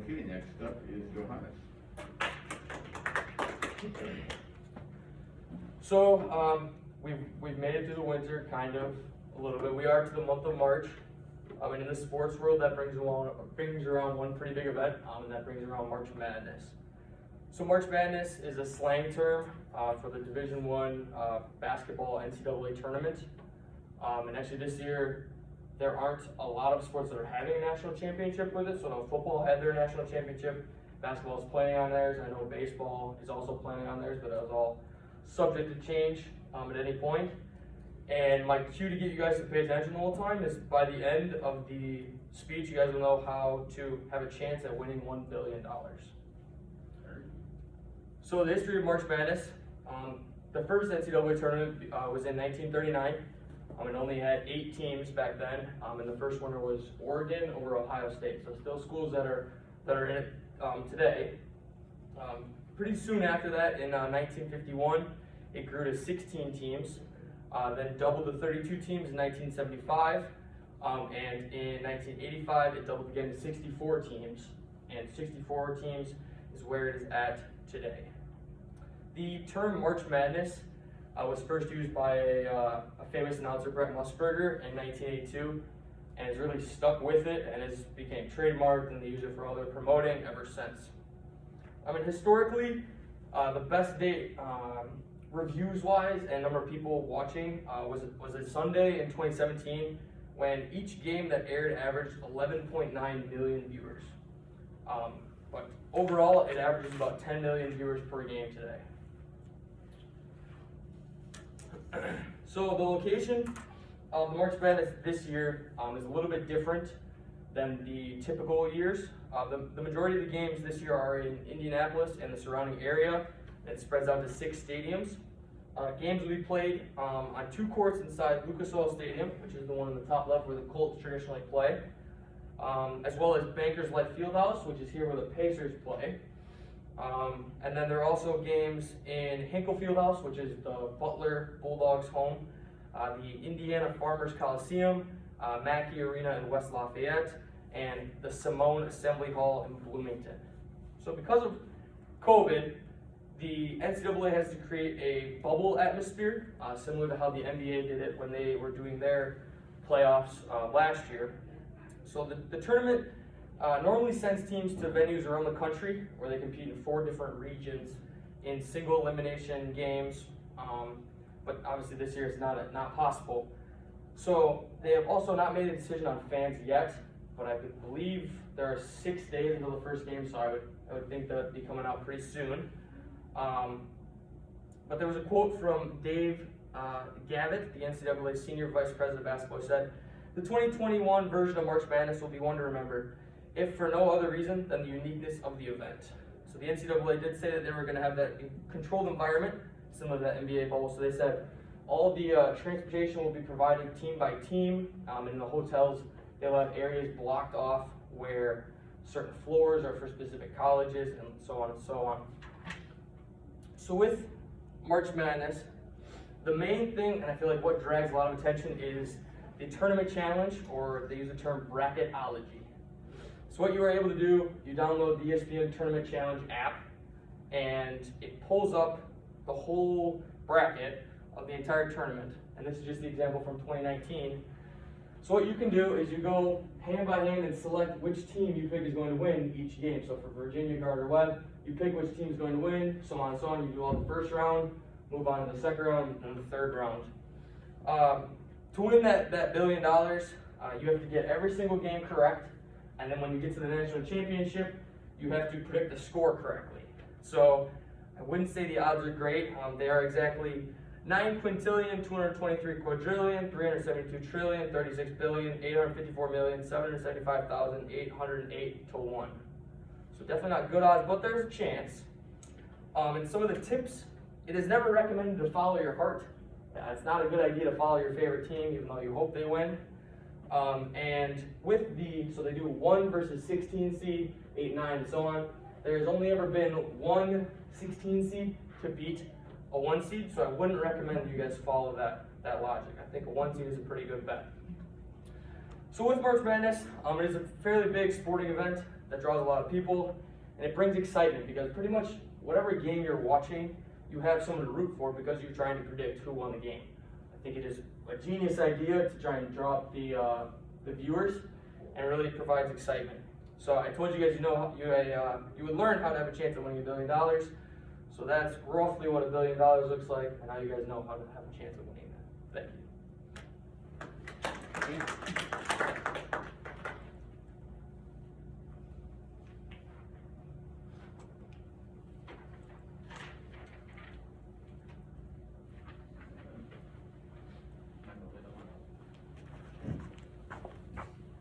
Okay, next up is Johannes. So we've made it through the winter, kind of, a little bit. We are to the month of March. And in the sports world, that brings around one pretty big event, and that brings around March Madness. So March Madness is a slang term for the Division I basketball NCAA tournament. And actually this year, there aren't a lot of sports that are having a national championship with it. So no, football had their national championship, basketball is planning on theirs. I know baseball is also planning on theirs, but that was all subject to change at any point. And my cue to get you guys to pay attention the whole time is by the end of the speech, you guys will know how to have a chance at winning $1 billion. So the history of March Madness, the first NCAA tournament was in 1939. It only had 8 teams back then, and the first winner was Oregon over Ohio State. So still schools that are in it today. Pretty soon after that, in 1951, it grew to 16 teams. Then doubled to 32 teams in 1975, and in 1985 it doubled again to 64 teams, and 64 teams is where it is at today. The term March Madness was first used by a famous announcer, Brent Musburger, in 1982, and has really stuck with it and has became trademarked, and they use it for all their promoting ever since. Historically, the best date reviews-wise and number of people watching was a Sunday in 2017 when each game that aired averaged 11.9 million viewers. But overall, it averages about 10 million viewers per game today. So the location of the March Madness this year is a little bit different than the typical years. The majority of the games this year are in Indianapolis and the surrounding area. It spreads out to 6 stadiums. Games will be played on 2 courts inside Lucas Oil Stadium, which is the one in the top left where the Colts traditionally play, as well as Bankers Life Fieldhouse, which is here where the Pacers play. And then there are also games in Hinkle Fieldhouse, which is the Butler Bulldogs home, the Indiana Farmers Coliseum, Mackey Arena in West Lafayette, and the Simone Assembly Hall in Bloomington. So because of COVID, the NCAA has to create a bubble atmosphere, similar to how the NBA did it when they were doing their playoffs last year. So the tournament normally sends teams to venues around the country where they compete in 4 different regions in single elimination games, but obviously this year it's not possible. So they have also not made a decision on fans yet, but I believe there are 6 days until the first game, so I would think that would be coming out pretty soon. But there was a quote from Dave Gavitt, the NCAA Senior Vice President of Basketball, who said, "The 2021 version of March Madness will be one to remember, if for no other reason than the uniqueness of the event." So the NCAA did say that they were going to have that controlled environment, similar to that NBA bubble. So they said all the transportation will be provided team by team. In the hotels, they'll have areas blocked off where certain floors are for specific colleges, and so on and so on. So with March Madness, the main thing, and I feel like what drags a lot of attention, is the tournament challenge, or they use the term bracketology. So what you are able to do, you download the ESPN Tournament Challenge app, and it pulls up the whole bracket of the entire tournament. And this is just the example from 2019. So what you can do is you go hand by hand and select which team you think is going to win each game. So for Virginia, Gardner-Webb, you pick which team is going to win, so on and so on. You do all the first round, move on to the second round, and the third round. To win that $1 billion, you have to get every single game correct, and then when you get to the national championship, you have to predict the score correctly. So I wouldn't say the odds are great. They are exactly 9 quintillion, 223 quadrillion, 372 trillion, 36 billion, 854 million, 775,808 to 1. So definitely not good odds, but there's a chance. And some of the tips, it is never recommended to follow your heart. It's not a good idea to follow your favorite team, even though you hope they win. And with so they do 1 versus 16 seed, 8, 9, and so on. There's only ever been one 16 seed to beat a 1 seed, so I wouldn't recommend you guys follow that logic. I think a 1 seed is a pretty good bet. So with March Madness, it is a fairly big sporting event that draws a lot of people, and it brings excitement because pretty much whatever game you're watching, you have someone to root for because you're trying to predict who won the game. I think it is a genius idea to try and draw up the viewers, and it really provides excitement. So I told you guys, you would learn how to have a chance at winning $1 billion. So that's roughly what $1 billion looks like, and now you guys know how to have a chance at winning that. Thank you. Thank you.